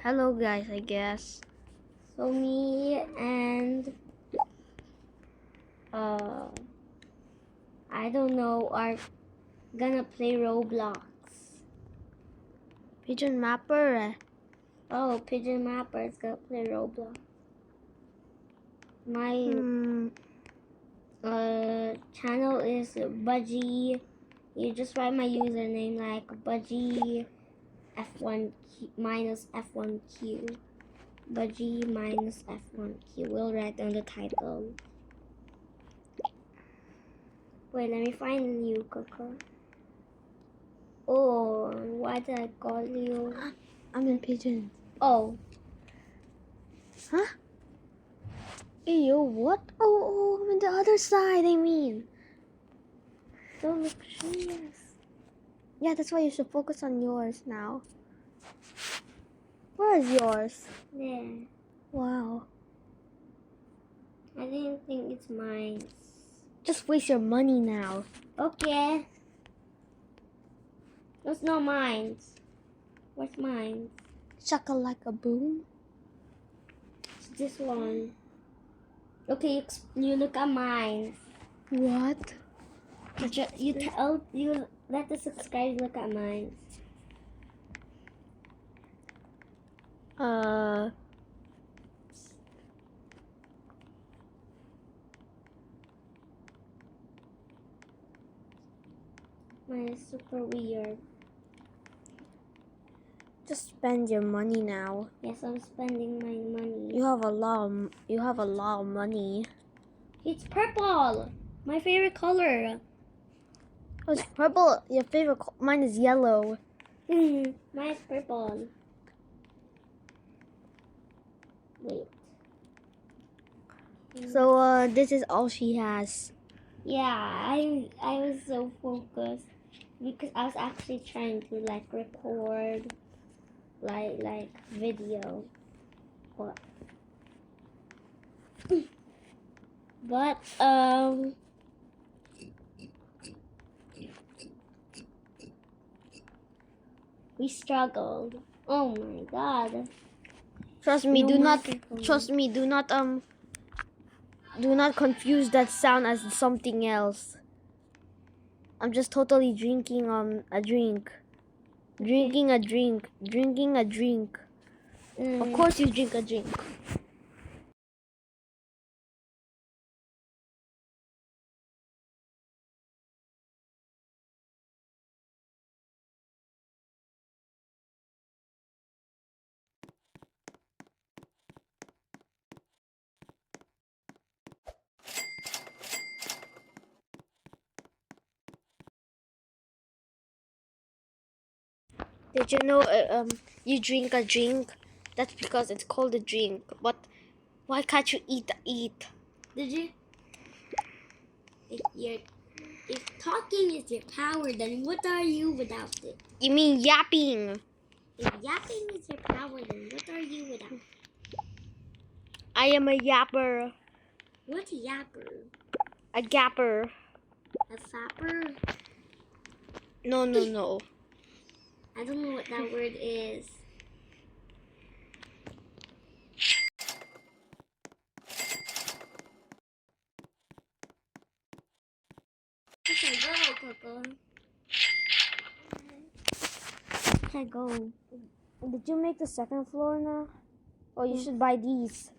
hello guys, I guess. So me and I don't know, are gonna play Roblox. Pigeon Mapper. Oh, Pigeon Mapper is gonna play Roblox. My channel is Budgie. You just write my username like Budgie f1q minus f1q. Budgie minus f1q. We'll write on the title. Wait, let me find you, Coco. Oh, why did I call you? I'm in Pigeon. Oh. Huh? Ew, what? Oh, I'm on the other side, I mean. Don't look serious. Yeah, that's why you should focus on yours now. Where is yours? There. Wow. I didn't think it's mine. Just waste your money now. Okay. That's not mine. What's mine? Shakalaka boom. It's this one. Okay, you look at mine. What? You let the subscribers look at mine. Mine is super weird. Just spend your money now. Yes, I'm spending my money. You have a lot of money. It's purple. My favorite color. Oh, it's purple. Your favorite. Mine is yellow. Mine is purple. Wait. So this is all she has. Yeah, I was so focused because I was actually trying to like record like video. But we struggled. Oh my god. Trust me, No do not microphone. trust me, do not confuse that sound as something else. I'm just totally drinking a drink. Drinking a drink. Of course you drink a drink. Did you know you drink a drink? That's because it's called a drink. But why can't you eat? Did you? If talking is your power, then what are you without it? You mean yapping? If yapping is your power, then what are you without it? I am a yapper. What's a yapper? A gapper. A fapper? No. I don't know what that word is. Okay, go, Coco. Okay, go. Did you make the second floor now? Oh, you should buy these.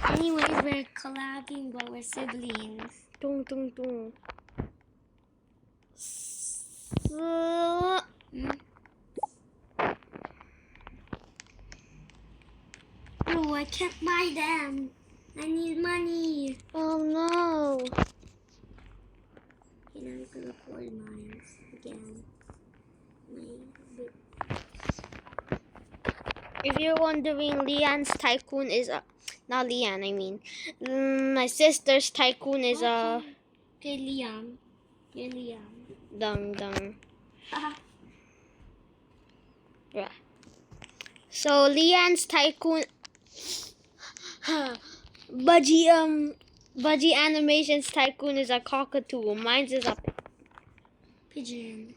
Anyways, we're collabing, but we're siblings. Tung tung tung. Oh, I can't buy them. I need money. Oh no. Okay, now I'm gonna record mine again. If you're wondering, Leanne's tycoon is not Leanne. I mean, my sister's tycoon is Okay, Liam. You're Liam. dung. Yeah. So Leanne's tycoon, Budgie Animations tycoon is a cockatoo. Mine's is a Pigeon.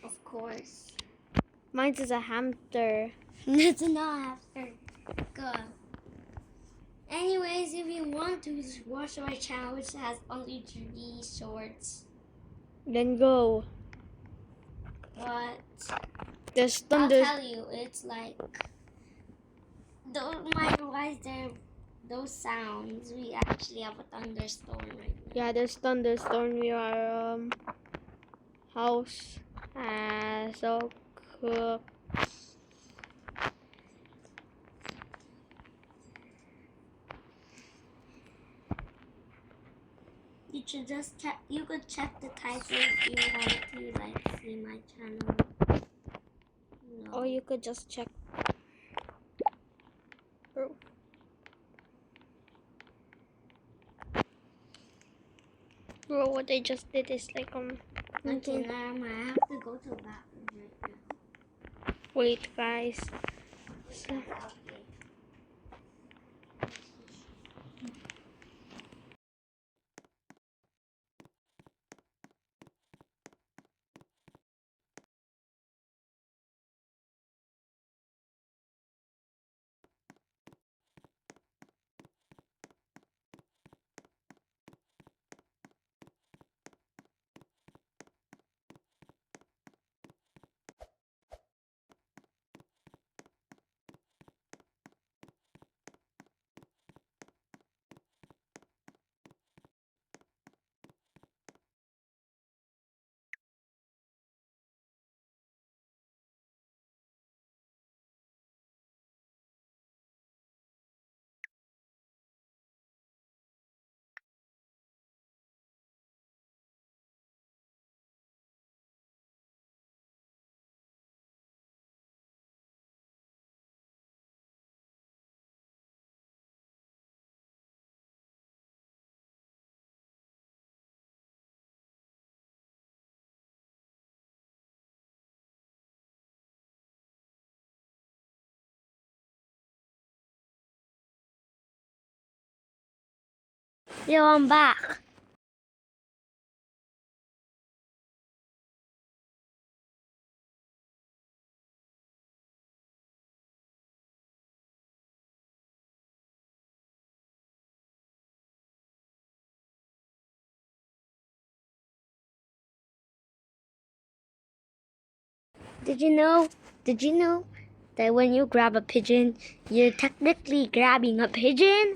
Of course. Mine's is a hamster. It's not after. Good. Anyways, if you want to watch my channel, which has only 3 shorts, Then go. but There's I'll thunder. tell you, it's like don't mind why there those sounds. We actually have a thunderstorm right now. Yeah, there's thunderstorm. We are house has a cook. You should just check. You could check the title if you want to like see my channel. No. Or you could just check. Bro, what I just did is like Okay, now I have to go to the bathroom right now. Wait, guys. So, Okay. yo, I'm back. Did you know? Did you know that when you grab a pigeon, you're technically grabbing a pigeon?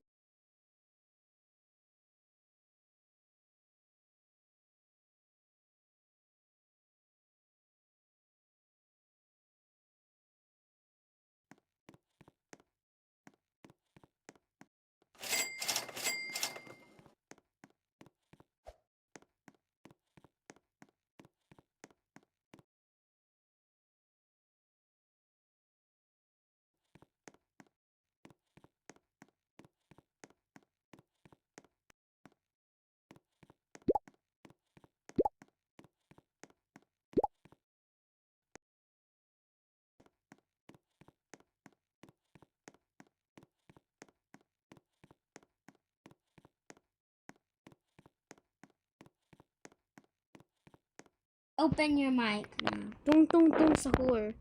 Open your mic now. Tung tung tung sahur.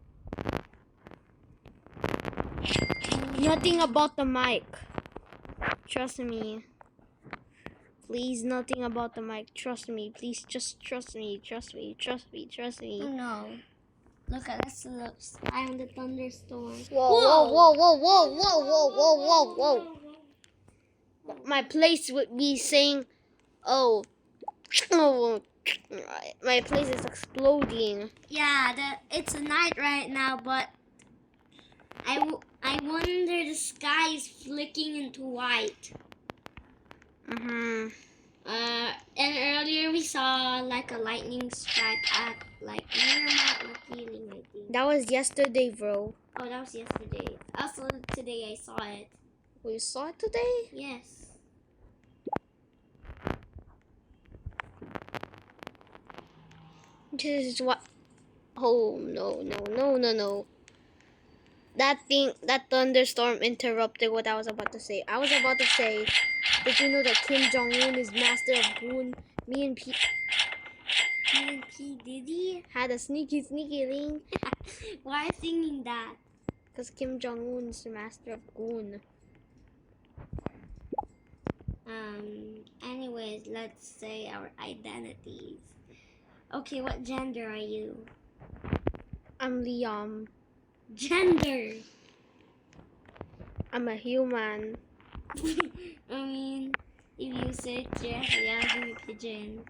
Nothing about the mic. Trust me. Please, nothing about the mic. Trust me. Please, just trust me. Trust me. Trust me. Trust me. Oh no. Look at us, the sky on the thunderstorm. Whoa, whoa, whoa, whoa, whoa, whoa, whoa, whoa, whoa, whoa. My place would be saying, oh, oh, my place is exploding. Yeah, it's a night right now, but I wonder the sky is flicking into white. And earlier we saw like a lightning strike at like near Mount Makiling, I think. That was yesterday, bro. Oh, that was yesterday. Also today I saw it. Oh, you saw it today? Yes. This is what. Oh, no, no, no, no, no. That thunderstorm interrupted what I was about to say. I was about to say, did you know that Kim Jong-un is master of goon? Me and didn't P. Diddy? Had a sneaky link. Why are you singing that? Because Kim Jong-un is the master of goon. Anyways, let's say our identities. Okay, what gender are you? I'm Liam. Gender! I'm a human. I mean, if you search yes, yeah, I'll give you pigeon.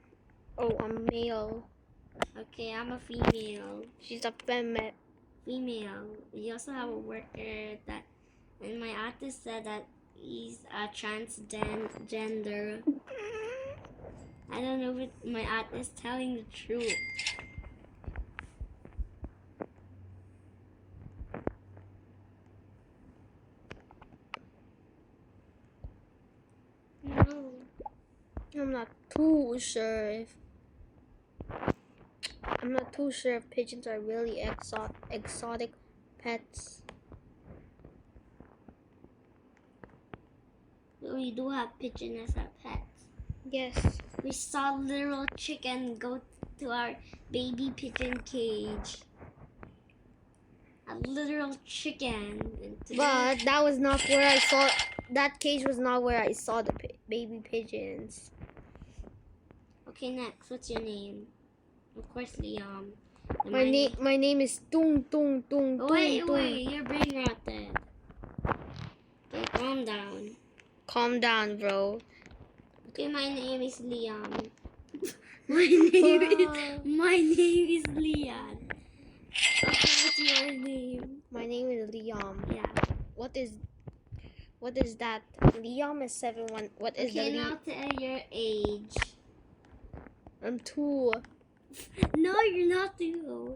Oh, I'm male. Okay, I'm a female. She's a female. Female. We also have a worker that, and my artist said that he's a transgender. I don't know if my artist is telling the truth. No. I'm not too sure if pigeons are really exotic pets. We do have pigeon as a pet. Yes. We saw little chicken go to our baby pigeon cage. A literal chicken. But that was not where I saw. That cage was not where I saw the baby pigeons. Okay, next. What's your name? Of course, Liam. My name is Tung Tung Tung Tung. Wait, your brain rotted. Okay, calm down. Calm down, bro. Okay, my name is Liam. My name is Liam. Okay, what's your name? My name is Liam. Yeah. What is that? Liam is 7-1. What is okay, now tell your age. I'm 2. No, you're not 2.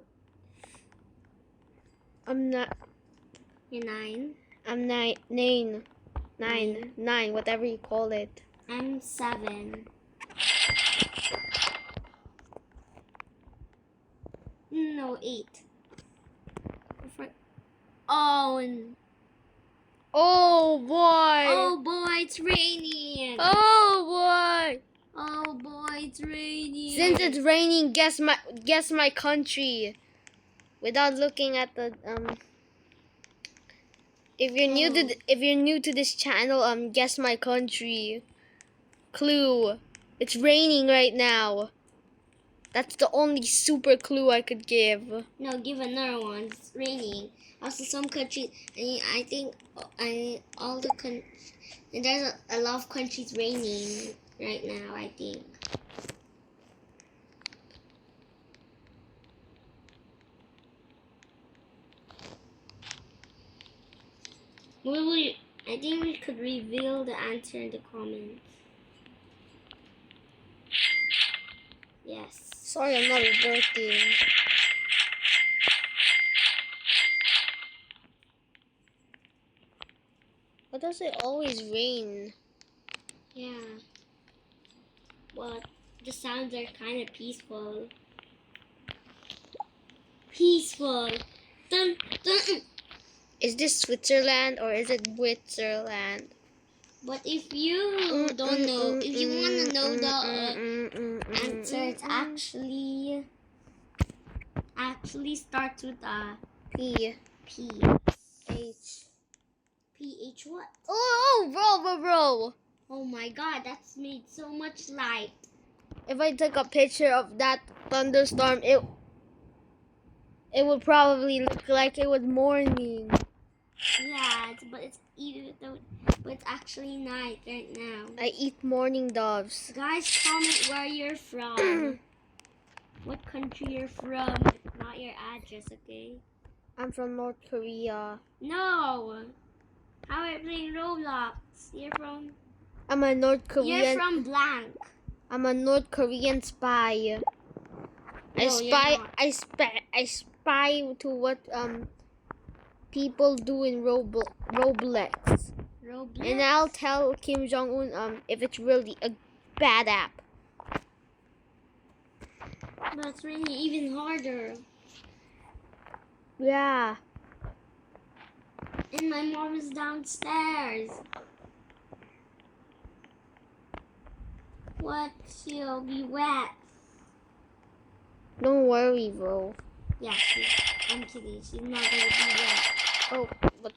I'm not. You're 9. I'm 9. 9, whatever you call it. I'm 7. No, 8. Oh, oh boy! Oh boy, it's raining! Oh boy! Oh boy, it's raining! Since it's raining, guess my country. Without looking at the If you're new to this channel, guess my country. Clue. It's raining right now. That's the only super clue I could give. No, give another one. It's raining. Also, some countries, I think, all the countries, and there's a lot of countries raining right now, I think. I think we could reveal the answer in the comments. Yes. Sorry, I'm not reverting. Why does it always rain? Yeah. Well, the sounds are kind of peaceful. Peaceful. Dun, dun. Is this Switzerland or is it Switzerland? But if you don't know, if you want to know the answer, it's actually starts with a P. P. H. PH what? Oh, bro. Oh my god, that's made so much light. If I took a picture of that thunderstorm, it would probably look like it was morning. Yeah, but it's actually night right now. I eat morning doves. Guys, comment where you're from. What country you're from, not your address, okay? I'm from North Korea. No! How are you playing Roblox? You're from... I'm a North Korean... You're from blank. I'm a North Korean spy. I spy to what people do in Roblox. And I'll tell Kim Jong-un if it's really a bad app. That's really even harder. Yeah. And my mom is downstairs. What? She'll be wet. Don't worry, bro. Yeah, I'm kidding. She's not gonna be there. Oh, but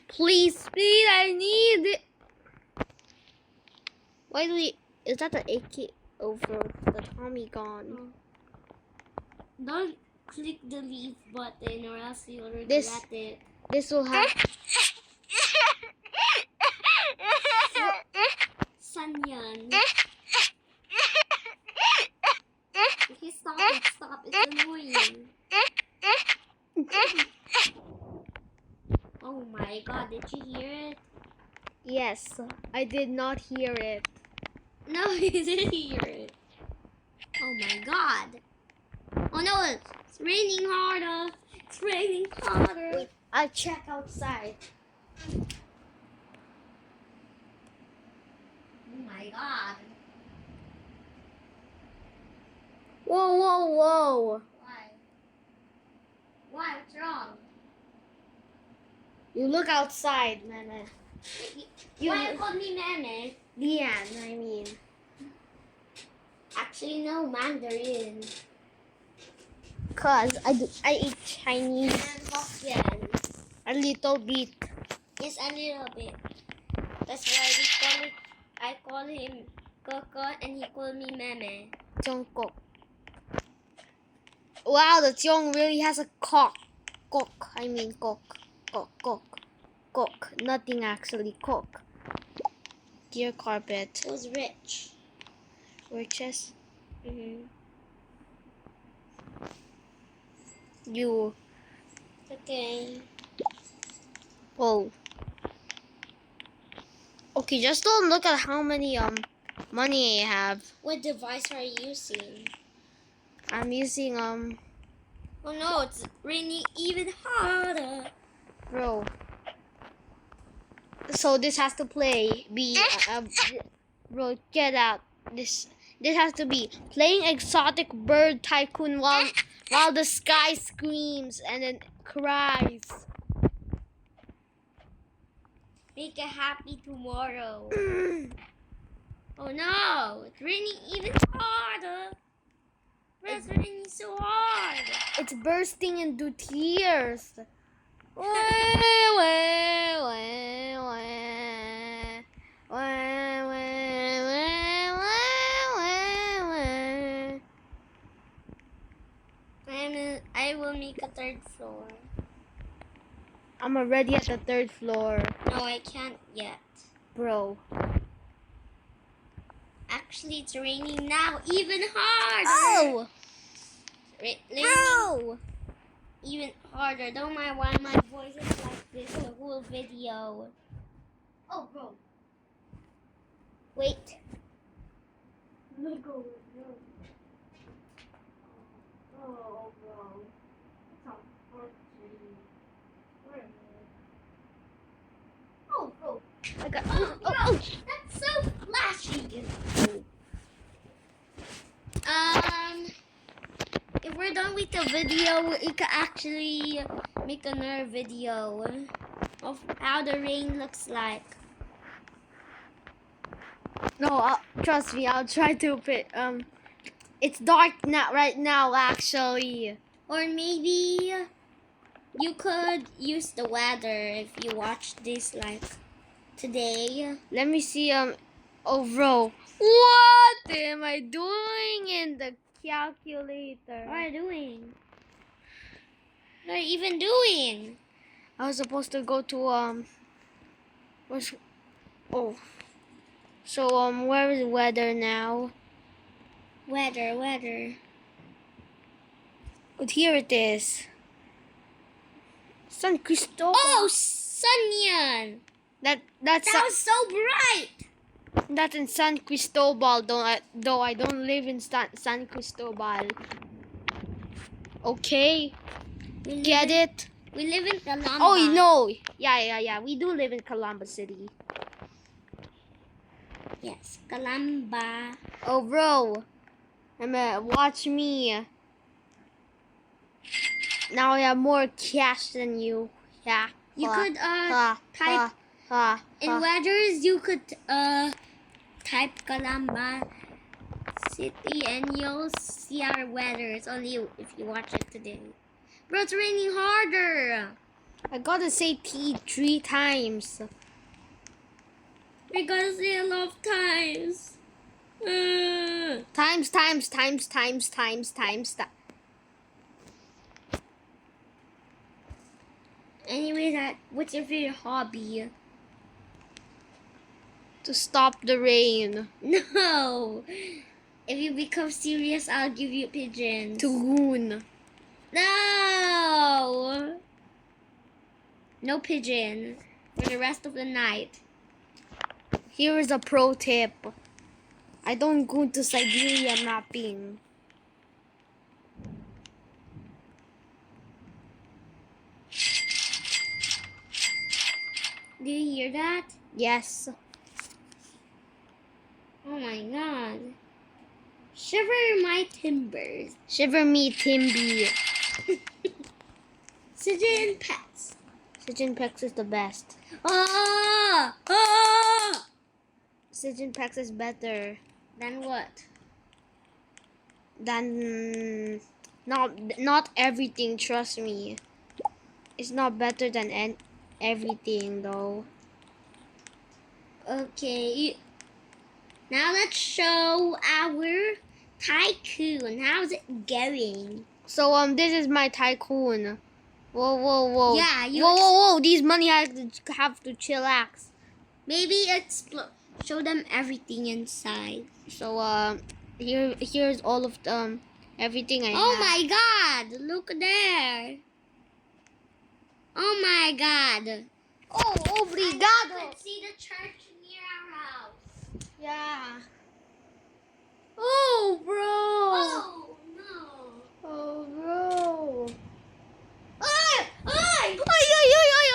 please, speed! I need it. Why do we? Is that the AK over the Tommy gone? Don't click the leave button or else you'll regret This- it. This will have. Sanyan. Okay, stop it, stop. It's annoying. Oh my god, did you hear it? Yes, I did not hear it. No, you didn't hear it. Oh my god. Oh no, it's raining harder. It's raining harder. Wait, I'll check outside. Oh my god. Whoa, whoa, whoa! Why? Why? What's wrong? You look outside, man. Why you called me Meme? Leanne, I mean. Actually, no, Mandarin. Cause I eat Chinese And Hokkien. a little bit. Yes, a little bit. That's why I call him Coco and he called me Meme. Jungkook. Wow, the Jung really has a cock. Cock. I mean cock. Cock. Nothing actually. Cock. Dear carpet. It was rich. Riches. Mm-hmm. You. Okay. Oh. Okay, just don't look at how many money I have. What device are you using? I'm using Oh no, it's raining even harder. bro. So this has to bro, get out. This has to be playing exotic bird tycoon while the sky screams and then cries. Make a happy tomorrow. Oh no, it's raining even harder. Why is it raining so hard? It's bursting into tears. I will make a third floor. I'm already at the third floor, No, I can't yet. bro. Actually, it's raining now even harder. Oh! Raining Ow! even harder. Don't mind why my voice is like this the whole video. Oh, bro. Wait. Look over there. Oh, bro. Oh, bro. I got. Oh, Oh, bro. oh. That's so flashy. If we're done with the video, we could actually make another video of how the rain looks like. No, trust me. I'll try to put. It's dark now. Right now, actually. Or maybe you could use the weather if you watch this like today. Let me see. Oh, bro. What am I doing in the calculator? What are you doing? What are you even doing? I was supposed to go to where's oh. So where is weather now? Weather. But here it is. San Cristobal. Oh, Sunyan! That's That was so bright! that's in San Cristobal. Though I don't live in San Cristobal. Okay, get it? We live in Calamba. Oh, you know. Yeah. We do live in Columbus City. Yes, Calamba. Oh, bro. Watch me. Now I have more cash than you. Yeah. You could type in weathers. You could type Calamba city and you'll see our weather. It's only if you watch it today. Bro, it's raining harder. I gotta say T 3 times. We gotta say a lot of times. Times. Anyway, what's your favorite hobby? To stop the rain. No. If you become serious, I'll give you pigeons. To goon. No. No pigeon for the rest of the night. Here is a pro tip. I don't go to Siberia mapping. Do you hear that? Yes. Oh my god. Shiver my timbers. Shiver me Timby. Pigeon pets. Pigeon Pex is the best. Ah! Ah! Pigeon Pex is better Then what? than not everything, trust me. It's not better than everything though. Okay. Now let's show our tycoon. How's it going? So this is my tycoon. Whoa. Yeah, whoa. These money have to chillax. Maybe show them everything inside. So here's all of everything I Oh have. my god! Look there. Oh my god. Oh, I obrigado. can see the church near our house. Yeah. Oh, bro. Oh no. Oh, bro. Ay! Ay!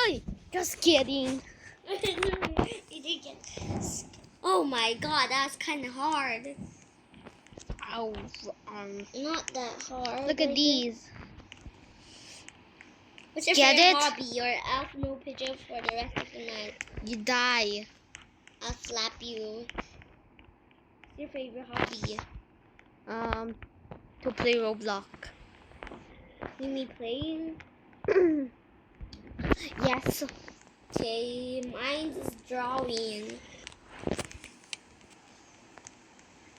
Ay. Just kidding. Oh my god, that's kind of hard. Ow. Not that hard. Look at these. What's your Get favorite it? hobby? Or I'll no pigeon for the rest of the night. You die. I'll slap you. What's your favorite hobby? To play Roblox. See me playing? Yes. Okay, mine is drawing.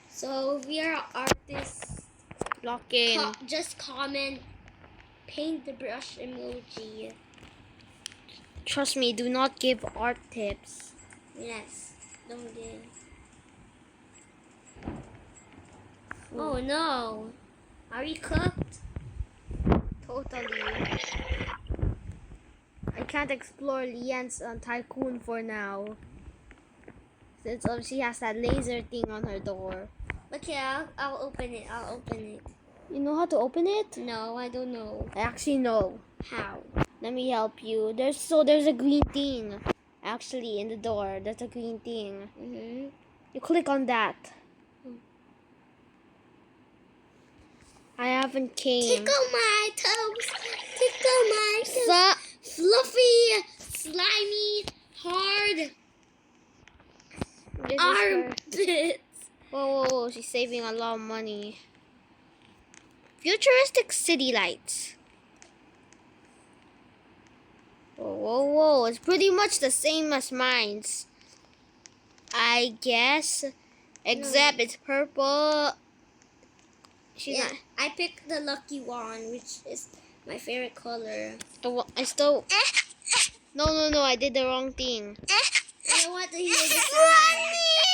So we are artists. Lock in. Just comment paint the brush emoji. Trust me, do not give art tips. Yes, don't give. Oh no. Are we cooked? Totally. I can't explore Lian's tycoon for now. Since she has that laser thing on her door. Okay, I'll open it. I'll open it. You know how to open it? No, I don't know. I actually know. How? Let me help you. There's a green thing. Actually, in the door, there's a green thing. Mm-hmm. You click on that. I haven't came. Tickle my toes. Tickle my toes. Fluffy, slimy, hard This is her. armpits. Whoa. She's saving a lot of money. Futuristic city lights. Whoa. It's pretty much the same as mine's, I guess. Except it's purple. She's not. I picked the lucky one, which is my favorite color. I still. No. I did the wrong thing. You know what? Here's the Run me!